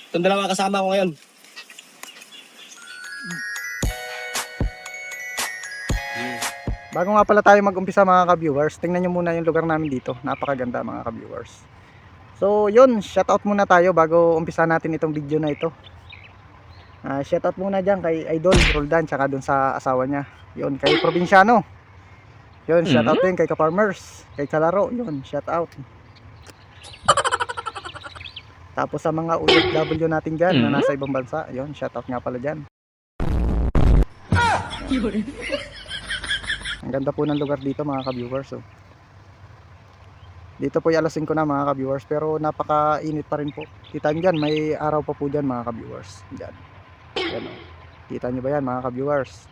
Itong dalawa kasama ko ngayon. Bago nga pala tayo mag-umpisa mga ka-viewers, tingnan nyo muna yung lugar namin dito. Napakaganda mga ka-viewers. So yun, shoutout muna tayo bago umpisa natin itong video na ito. Shoutout muna dyan kay Idol Roldan, tsaka dun sa asawa niya. Yun, kay Probinsyano. Yun, shoutout din kay Ka-Farmers, kay Kalaro. Yun, shoutout. Tapos sa mga OFW natin dyan na nasa ibang bansa, yun, shoutout nga pala dyan. Ang ganda po ng lugar dito mga ka-viewers. Oh. Dito po yung alas 5 na mga ka-viewers, pero napaka-init pa rin po. Kita nyo dyan, may araw pa po dyan mga ka-viewers. Dyan. Yan, oh. Kita nyo ba yan mga ka-viewers?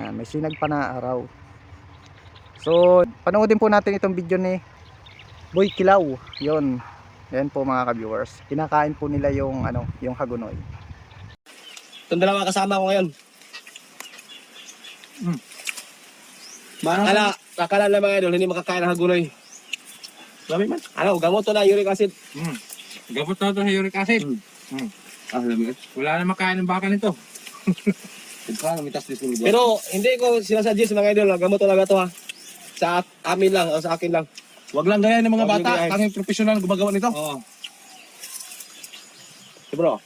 Yan, may sinag pa na araw. So, panoodin po natin itong video ni Boy Kilaw. Yun. Yan po mga ka-viewers. Kinakain po nila yung, yung hagunoy. Itong dalawa kasama ko ngayon. Akala na mga idol, hindi makakain ng hagunoy. Dami man. Gamot to na uric acid. Gamot na ito sa uric acid. Dami. Wala na makain ng baka nito. Pero hindi ko sinasuggest mga idol, gamot talaga to ha. Sa amin lang, o sa akin lang. Wag lang gaya ng mga Wag bata. yung Tanging professional gumagawa nito. Oo. Bro.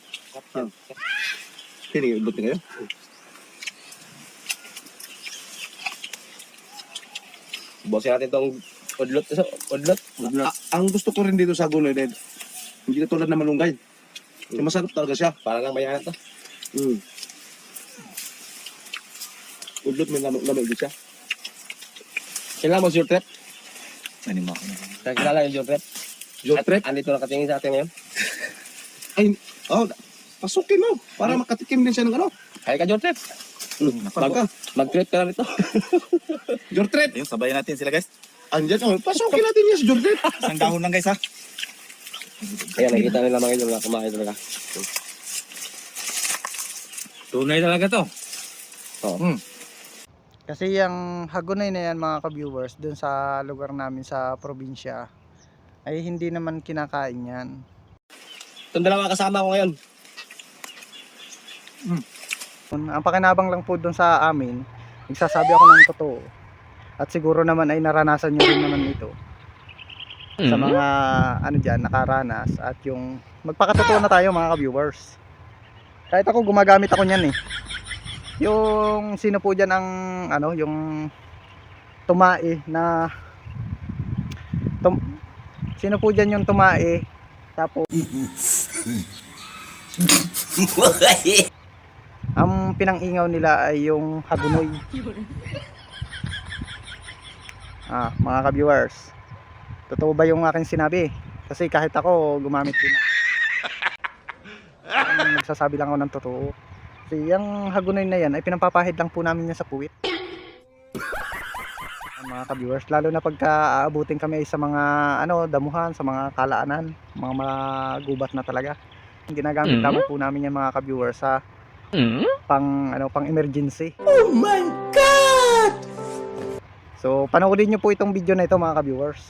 Sini, ibot kayo. Bosin natin tong udlot. Ang gusto ko rin dito sa gunoy, Dad, hindi na tulad na malunggay. Masarap talaga siya. Para lang mayanat to. Udlot may lamig siya. Kailangan mo your trap. Ano mo? Kilala yung your trap. Your trap? Andito nakatingin sa atin ngayon. Ay, pasukin mo. Para makatikim din siya ng ano. Kaya ka your trap. Mag-trip ka na nito. Your trap. Ayun, sabayan natin sila guys. Andyan, pasukin natin yan sa your trap. Isang dahon lang guys ha. Kaya nakita nila mga idol na kumain talaga. Tunay talaga to. Oo. Kasi yung hagunoy na yan mga ka-viewers, dun sa lugar namin sa probinsya, ay hindi naman kinakain yan. Itong dalawa kasama ko ngayon. Ang pakinabang lang po dun sa amin, nagsasabi ako ng totoo. At siguro naman ay naranasan nyo rin naman ito. Sa mga nakaranas. At yung magpakatotoo na tayo mga ka-viewers. Kahit ako gumagamit ako niyan eh. Yung sino po dyan ang yung tumae na sino po dyan yung tumae tapos ang pinang-ingaw nila ay yung hagunoy. Mga ka-viewers, totoo ba yung aking sinabi? Kasi kahit ako gumamit din. Nagsasabi lang ako ng totoo. Kasi yung hagunoy na yan ay pinampapahid lang po namin yan sa puwit. Mga ka-viewers, lalo na pagka aabutin kami sa mga damuhan, sa mga kalaanan, mga magubat na talaga. Ginagamit lamang po namin yan mga ka-viewers sa pang emergency. Oh my God! So panoorin nyo po itong video na ito mga ka-viewers.